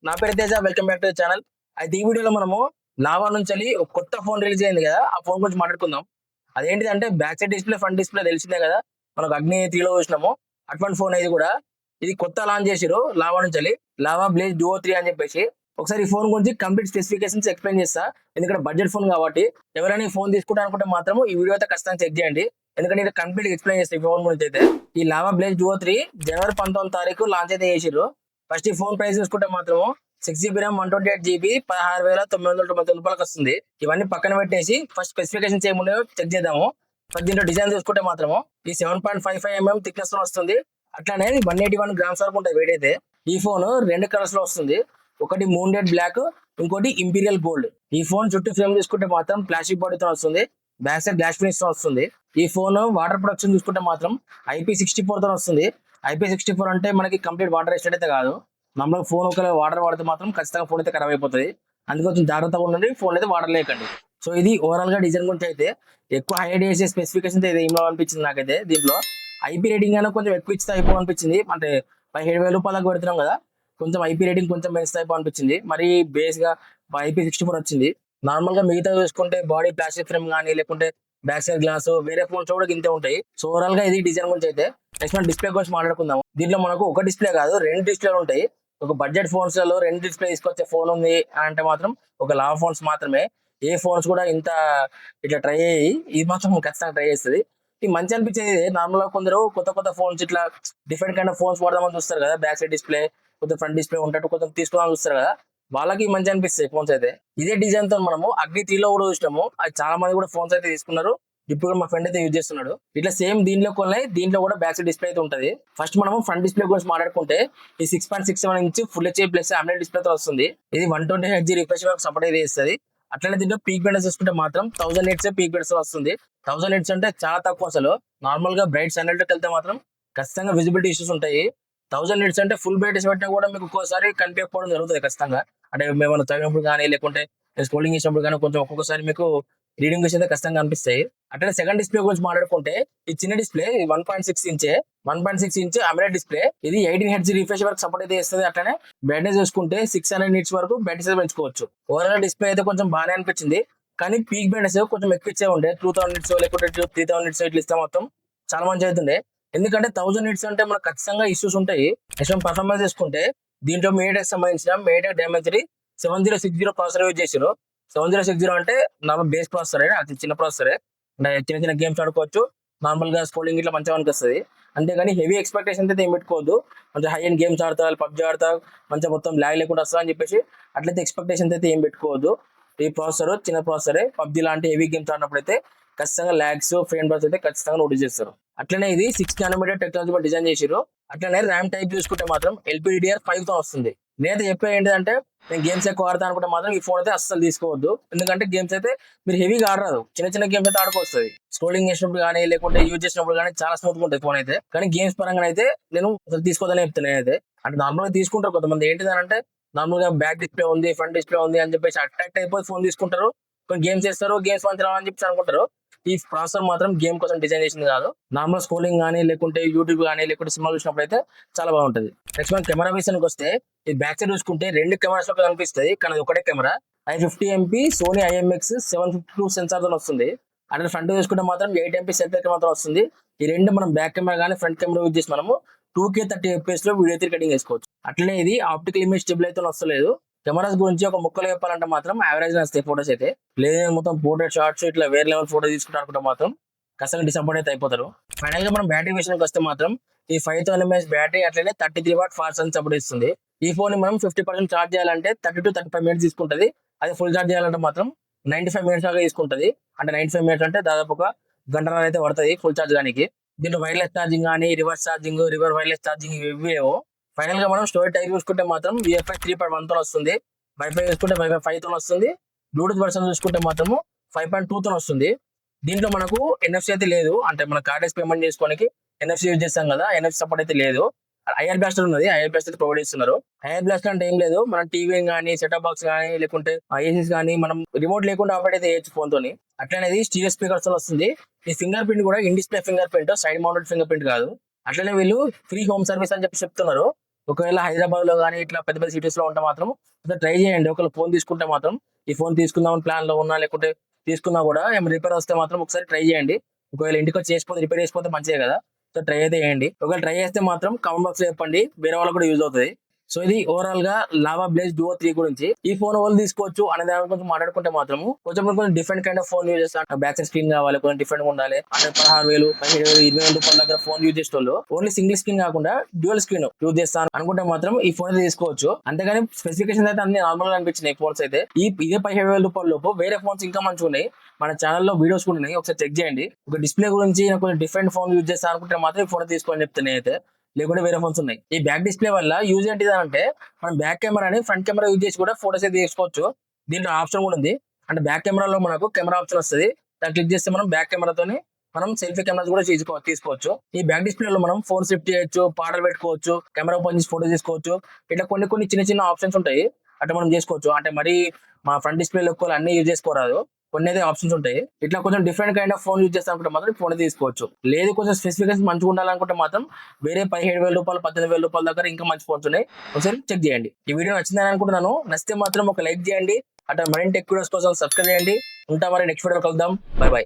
నా పేరు Teja. Welcome back to channel. అయితే ఈ వీడియోలో మనము లావా నుంచి ఒక కొత్త ఫోన్ రిలీజ్ అయింది కదా, ఆ ఫోన్ గురించి మాట్లాడుకుందాం. అదేంటిది అంటే back side display, front display తెలిసిందే కదా, మనకు అగ్ని 3లో చూసినాము. అటువంటి ఫోన్ ఇది కూడా. ఇది కొత్త లాంచ్ చేసిరు లావా నుంచి, లావా బ్లేజ్ డ్యూయో 3 అని చెప్పేసి. ఒకసారి ఈ ఫోన్ గురించి కంప్లీట్ స్పెసిఫికేషన్స్ ఎక్స్ప్లెయిన్ చేస్తా. ఎందుకంటే బడ్జెట్ ఫోన్ కాబట్టి ఎవరైనా ఈ ఫోన్ తీసుకుంటా అనుకుంటే మాత్రం ఈ వీడియో అయితే ఖచ్చితంగా చెక్ చేయండి. ఎందుకంటే ఇది కంప్లీట్ ఎక్స్ప్లెయిన్ చేస్తాను ఈ ఫోన్ గురించి అయితే. ఈ లావా బ్లేజ్ డ్యూయో 3 జనవరి 19 తారీఖు లాంచ్ అయితే చేసిరు. ఫస్ట్ ఈ ఫోన్ ప్రైస్ చూసుకుంటే మాత్రం 6GB ర్యామ్ 128GB 16,990 రూపాయలకు వస్తుంది. ఇవన్నీ పక్కన పెట్టేసి ఫస్ట్ స్పెసిఫికేషన్స్ ఏమున్నాయో చెక్ చేద్దాము. ఫస్ట్ దీంట్లో డిజైన్ చూసుకుంటే మాత్రము ఈ 7.55mm థిక్నెస్ లో వస్తుంది. అట్లానే 181 గ్రామ్స్ వరకు ఉంటుంది వెయిట్ అయితే. ఈ ఫోన్ రెండు కలర్స్ లో వస్తుంది. ఒకటి మూన్ డెడ్ బ్లాక్, ఇంకోటి ఇంపీరియల్ గోల్డ్. ఈ ఫోన్ చుట్టూ ఫ్రేమ్ చూసుకుంటే మాత్రం ప్లాస్టిక్ బాడీతో వస్తుంది. బ్యాక్ సైడ్ గ్లాస్ ఫినిష్ తో వస్తుంది. ఈ ఫోన్ వాటర్ ప్రొటెక్షన్ చూసుకుంటే మాత్రం IP64 తో వస్తుంది. IP64 అంటే మనకి కంప్లీట్ వాటర్ రెసిస్టెంట్ అయితే కాదు. మామూలుగా ఫోన్ ఒకవేళ వాటర్ వాడితే మాత్రం ఖచ్చితంగా ఫోన్ అయితే ఖరాబ్ అయిపోతుంది. అందుకే కొంచెం జాగ్రత్తగా ఉండండి, ఫోన్ అయితే వాటర్ లేకండి. సో ఇది ఓవరాల్ గా డిజైన్ గురించి అయితే ఎక్కువ హైలైట్ చేసే స్పెసిఫికేషన్ అయితే ఏమో అనిపించింది నాకైతే. దీంట్లో IP రేటింగ్ అయినా కొంచెం ఎక్కువ ఇస్తే అయిపో అనిపించింది. అంటే 17,000 రూపాయలకు పెడుతున్నాం కదా, కొంచెం IP రేటింగ్ కొంచెం పెంచితే అయిపో అనిపించింది. మరి బేస్ గా IP64 వచ్చింది. నార్మల్ గా మిగతా చూసుకుంటే బాడీ ప్లాస్టిక్ ఫ్రేమ్ కానీ లేకుంటే బ్యాక్ సైడ్ గ్లాస్ వేరే ఫోన్స్ కూడా ఇంతే ఉంటాయి. సో ఓవరాల్ గా ఇది డిజైన్ గురించి అయితే. నెక్స్ట్ మనం డిస్ప్లే గురించి మాట్లాడుకుందాం. దీంట్లో మనకు ఒక డిస్ప్లే కాదు, రెండు డిస్ప్లేలు ఉంటాయి. ఒక బడ్జెట్ ఫోన్స్ లలో రెండు డిస్ప్లే తీసుకొచ్చే ఫోన్ ఉంది అంటే మాత్రం ఒక లావా ఫోన్స్ మాత్రమే. ఏ ఫోన్స్ కూడా ఇంత ఇట్లా ట్రై అయ్యి ఇది మాత్రం ఖచ్చితంగా ట్రై చేస్తుంది. ఇది మంచి అనిపించేది. నార్మల్ గా కొందరు కొత్త కొత్త ఫోన్స్ ఇట్లా డిఫరెంట్ కైండ్ ఆఫ్ ఫోన్స్ వాడదామని చూస్తారు కదా, బ్యాక్ సైడ్ డిస్ప్లే కొంచెం ఫ్రంట్ డిస్ప్లే ఉంటట్టు కొంచెం తీసుకోవాలని చూస్తారు కదా, వాళ్ళకి మంచి అనిపిస్తాయి ఫోన్స్ అయితే. ఇదే డిజైన్ తో మనము అగ్ని 3లో కూడా చూసినాము. అది చాలా మంది కూడా ఫోన్స్ అయితే తీసుకున్నారు. ఇప్పుడు మా ఫ్రెండ్ అయితే యూజ్ చేస్తున్నాడు. ఇట్లా సేమ్ దీంట్లో కొన్నాయి. దీంట్లో కూడా బ్యాక్ సైడ్ డిస్ప్లే అయితే ఉంటది. ఫస్ట్ మనం ఫ్రంట్ డిస్ప్లే గురించి మాట్లాడుకుంటే ఈ 6.67 inch full HD plus AMOLED display తో వస్తుంది. ఇది 120Hz రిఫ్రెష్ వరకు సపోర్ట్ అయితే చేస్తుంది. అట్లనే దీంట్లో పీక్ బ్రైట్నెస్ చూసుకుంటే మాత్రం 1000 nits పీక్ బ్రైట్నెస్ వస్తుంది. 1000 nits అంటే చాలా తక్కువ అసలు. నార్మల్ గా బ్రైట్ సన్లైట్ లోకి వెళ్తే మాత్రం ఖచ్చితంగా విజిబిలిటీ ఇష్యూస్ ఉంటాయి. 1000 nits అంటే ఫుల్ బ్రైట్నెస్ పెట్టినా కూడా మీకు ఒక్కోసారి కనిపించకపోవడం జరుగుతుంది ఖచ్చితంగా. అంటే మేము చదివినప్పుడు కానీ లేకుంటే స్క్రోలింగ్ చేసినప్పుడు కానీ కొంచెం ఒక్కొక్కసారి మీకు రీడింగ్ అయితే కష్టంగా అనిపిస్తాయి. అట్లనే సెకండ్ డిస్ప్లే గురించి మాట్లాడుకుంటే ఈ చిన్న డిస్ప్లే 1.6 ఇంచే 1.6 ఇంచ్ AMOLED డిస్ప్లే. ఇది 18Hz రిఫ్రెష్ వరకు సపోర్ట్ అయితే చేస్తుంది. అట్లనే బ్రైట్నెస్ చూసుకుంటే 600 nits వరకు బ్రైట్నెస్ పెంచుకోవచ్చు. ఓవరాల్ డిస్ప్లే అయితే కొంచెం బాగానే అనిపించింది. కానీ పీక్ బ్రైట్నెస్ కొంచెం ఎక్కువ ఇచ్చే ఉండే 2000 nits లేకుంటే 3000 nits ఇట్లా ఇస్తే మొత్తం చాలా మంచి అవుతుండే. ఎందుకంటే 1000 nits అంటే మనకు ఖచ్చితంగా ఇష్యూస్ ఉంటాయి. నెక్స్ట్ పర్ఫార్మెన్స్ చేసుకుంటే దీంట్లో మీడియాటెక్ సంబంధించిన మీడియాటెక్ డైమెన్సిటీ 7060 ప్రాసెసర్ యూజ్ చేసారు. 7060 అంటే నార్మల్ బేస్ ప్రాసెసర్, అది చిన్న ప్రాసెసరే. అంటే చిన్న చిన్న గేమ్స్ ఆడుకోవచ్చు, నార్మల్ గా స్క్రోలింగ్ ఇట్లా మంచిగా అనిపిస్తుంది. అంతేగాని హెవీ ఎక్స్పెక్టేషన్ అయితే ఏం పెట్టుకోవద్దు. మంచిగా హై అండ్ గేమ్స్ ఆడతారు, పబ్జీ ఆడతారు, మంచిగా మొత్తం ల్యాగ్ లేకుండా వస్తా అని చెప్పేసి అట్లయితే ఎక్స్పెక్టేషన్ అయితే ఏం పెట్టుకోవద్దు. ఈ ప్రాసెసర్ చిన్న ప్రాసెసరే. పబ్జీ లాంటి హెవీ గేమ్స్ ఆడినప్పుడు అయితే ఖచ్చితంగా ల్యాగ్స్ ఫ్రేమ్ డ్రాప్స్ అయితే ఖచ్చితంగా నోటీస్ చేస్తారు. అట్లనే ఇది 6nm టెక్నాలజీ డిజైన్ చేసారు. అట్లనే ర్యామ్ టైప్ చూసుకుంటే మాత్రం LPDDR5 తో వస్తుంది. నేనైతే చెప్పే ఏంటంటే నేను గేమ్స్ ఎక్కువ ఆడతా అనుకుంటే మాత్రం ఈ ఫోన్ అయితే అస్సలు తీసుకోవద్దు. ఎందుకంటే గేమ్స్ అయితే మీరు హెవీగా ఆడరాదు, చిన్న చిన్న గేమ్స్ అయితే ఆడుకోవస్తుంది. స్క్రోలింగ్ చేసినప్పుడు కానీ లేకుంటే యూజ్ చేసినప్పుడు కానీ చాలా స్మూత్ గా ఉంటుంది ఫోన్ అయితే. కానీ గేమ్స్ పరంగా అయితే నేను అసలు తీసుకోవద్దని చెప్తాను నేనైతే. అంటే నార్మల్ గా తీసుకుంటారు కొంతమంది. ఏంటిదంటే నార్మల్ గా బ్యాక్ డిస్ప్లే ఉంది, ఫ్రంట్ డిస్ప్లే ఉంది అని చెప్పేసి అట్రాక్ట్ అయిపోయి ఫోన్ తీసుకుంటారు. కొన్ని గేమ్స్ చేస్తారు, గేమ్స్ మంచి రావాలని చెప్పి అనుకుంటారు. ఈ ప్రాసెసర్ మాత్రం గేమ్ కోసం డిజైన్ చేసింది కాదు. నార్మల్ స్క్రోలింగ్ కానీ లేకుంటే యూట్యూబ్ కానీ లేకుంటే సినిమా చూసినప్పుడు అయితే చాలా బాగుంటది. నెక్స్ట్ మనం కెమెరా విషయానికి వస్తే ఈ బ్యాక్ సైడ్ చూసుకుంటే రెండు కెమెరాస్ లో కనిపిస్తాయి, కానీ అది ఒకటే camera. i50MP Sony IMX752 censor తో వస్తుంది. అంటే ఫ్రంట్ చూసుకుంటే మాత్రం 8MP సెల్ఫీ కెమెరా వస్తుంది. ఈ రెండు మనం బ్యాక్ కెమెరా కానీ ఫ్రంట్ కెమెరా యూజ్ చేసి మనము 2K 30fps లో వీడియో రికార్డింగ్ చేసుకోవచ్చు. అట్లనే ఇది ఆప్టికల్ ఇమేజ్ స్టెబిల్ అయితే వస్తలేదు. కెమెరాస్ గురించి ఒక ముక్కలు చెప్పాలంటే మాత్రం యావరేజ్ వస్తాయి ఫోటోస్ అయితే. లేదు మొత్తం పోర్ట్రేట్ షార్ట్స్ ఇట్లా వేరే లెవెల్ ఫోటో తీసుకుంటారు అనుకుంటే మాత్రం ఖచ్చితంగా డిసప్పాయింట్ అయితే అయిపోతారు. ఫైనల్ గా మనం బ్యాటరీ విషయానికి వస్తే మాత్రం ఈ 5000 mAh బ్యాటరీ అట్లనే 33W ఫాస్ట్ ఛార్జింగ్ సపోర్ట్ ఇస్తుంది. ఈ ఫోన్ ని మనం 50% ఛార్జ్ చేయాలంటే 30 to 35 minutes తీసుకుంటది. అదే ఫుల్ ఛార్జ్ చేయాలంటే మాత్రం 95 minutes దాకా తీసుకుంటది. అంటే 95 minutes అంటే దాదాపు ఒక గంటన్నర అయితే పడుతుంది ఫుల్ ఛార్జ్ దానికి. దీంట్లో వైర్లెస్ ఛార్జింగ్ కానీ reverse charging, reverse wireless charging ఇవేవో. ఫైనల్ గా మనం స్టోరేజ్ టైప్ చూసుకుంటే మాత్రం UFS 3.1 తో వస్తుంది. వైఫై చూసుకుంటే వైఫై 5 తో వస్తుంది. బ్లూటూత్ వర్షన్ చూసుకుంటే మాత్రము 5.2 తో వస్తుంది. దీంట్లో మనకు NFC అయితే లేదు. అంటే మన కార్డ్ పేమెంట్ చేసుకోవడానికి NFC యూజ్ చేస్తాం కదా, NFC సపోర్ట్ అయితే లేదు. IR బ్లాస్టర్ ఉన్నది, IR బ్లాస్టర్ ప్రొవైడ్ చేస్తున్నారు. IR బ్లాస్టర్ అంటే ఏం లేదు, మనం టీవీ కానీ సెటప్ బాక్స్ కానీ లేకుంటే ఏసీస్ కానీ మనం రిమోట్ లేకుండా ఆపరేట్ అయితే చేయొచ్చు ఫోన్ తోని. అట్లనే స్టీరియో స్పీకర్స్ తో వస్తుంది. ఈ ఫింగర్ ప్రింట్ కూడా in display finger print, side mounted finger print కాదు. అట్లనే వీళ్ళు ఫ్రీ హోమ్ సర్వీస్ అని చెప్పి చెప్తున్నారు. ఒకవేళ హైదరాబాద్ లో కానీ ఇట్లా పెద్ద పెద్ద సిటీస్ లో ఉంటే మాత్రం ట్రై చేయండి. ఒకవేళ ఫోన్ తీసుకుంటే మాత్రం ఈ ఫోన్ తీసుకుందామని ప్లాన్ లో ఉన్నా లేకుంటే తీసుకున్నా కూడా ఏమైనా రిపేర్ వస్తే మాత్రం ఒకసారి ట్రై చేయండి. ఒకవేళ ఇంటికి వచ్చి చేసిపోతే రిపేర్ చేసిపోతే మంచిదే కదా. సో ట్రై అయితే చేయండి. ఒకవేళ ట్రై చేస్తే మాత్రం కామెంట్ బాక్స్ లో చెప్పండి, వేరే వాళ్ళకి కూడా యూజ్ అవుతుంది. సో ఇది ఓవరాల్ గా లావా బ్లేజ్ డువో 3 గురించి. ఈ ఫోన్ వాళ్ళు తీసుకోవచ్చు అనే దాని గురించి మాట్లాడుకుంటే మాత్రం కొంచెం different kind of phone use చేస్తాను. బ్యాక్ సైడ్ స్క్రీన్ కావాలి, కొంచెం డిఫరెంట్ గా ఉండాలి అంటే 16,000, 17,000, 20,000 రూపాయల దగ్గర ఫోన్ యూజ్ చేసే వాళ్ళు ఓన్లీ సింగిల్ స్క్రీన్ కాకుండా డ్యూయల్ స్క్రీన్ యూజ్ చేస్తాను అనుకుంటే మాత్రం ఈ ఫోన్ అయితే తీసుకోవచ్చు. అంతేగాని స్పెసిఫికేషన్ అయితే అన్ని నార్మల్ గా అనిపించినాయి ఫోన్స్ అయితే. ఇదే 17,000 రూపాయల లోపు వేరే ఫోన్స్ ఇంకా మంచిగా ఉన్నాయి. మన ఛానల్లో వీడియోస్ కూడా ఉన్నాయి, ఒకసారి చెక్ చేయండి. ఒక డిస్ప్లే గురించి కొంచెం డిఫరెంట్ ఫోన్ యూజ్ చేస్తాను అనుకుంటే మాత్రం ఈ ఫోన్ తీసుకోని చెప్తాను అయితే. లేకుంటే వేరే ఫోన్స్ ఉన్నాయి. ఈ బ్యాక్ డిస్ప్లే వల్ల యూజ్ ఏంటిది అంటే మనం బ్యాక్ కెమెరాని ఫ్రంట్ కెమెరా యూజ్ చేసి కూడా ఫోటోస్ అయితే తీసుకోవచ్చు. దీంట్లో ఆప్షన్ కూడా ఉంది. అంటే బ్యాక్ కెమెరాలో మనకు కెమెరా ఆప్షన్ వస్తుంది. దాన్ని క్లిక్ చేస్తే మనం బ్యాక్ కెమెరాతోని మనం సెల్ఫీ కెమెరాస్ కూడా తీసుకోవచ్చు. ఈ బ్యాక్ డిస్ప్లేలో మనం ఫోన్ షిఫ్ట్ చేయొచ్చు, పాటలు పెట్టుకోవచ్చు, కెమెరా ఓపెన్ చేసి ఫోటో తీసుకోవచ్చు. ఇట్లా కొన్ని చిన్న చిన్న ఆప్షన్స్ ఉంటాయి, అట్లా మనం చేసుకోవచ్చు. అంటే మరి మా ఫ్రంట్ డిస్ప్లేలో అన్ని యూజ్ చేసుకోరాదు, కొన్ని అయితే ఆప్షన్స్ ఉంటాయి. ఇట్లా కొంచెం different kind of phone use చేస్తా అనుకుంటే మాత్రం ఫోన్ తీసుకోవచ్చు. లేదు కొంచెం స్పెసిఫికేషన్ మంచిగా ఉండాలనుకుంటే మాత్రం వేరే 17,000 రూపాయలు, 18,000 రూపాయల దగ్గర ఇంకా మంచి ఫోన్స్ ఉన్నాయి, ఒకసారి చెక్ చేయండి. ఈ వీడియో నచ్చిందని అనుకుంటున్నాను. నచ్చితే మాత్రం ఒక లైక్ చేయండి. అట్లా మరింటి ఎక్కువ కోసం సబ్స్క్రైబ్ చేయండి. ఉంటా మరి నెక్స్ట్ వీడియో కలుద్దాం. By by.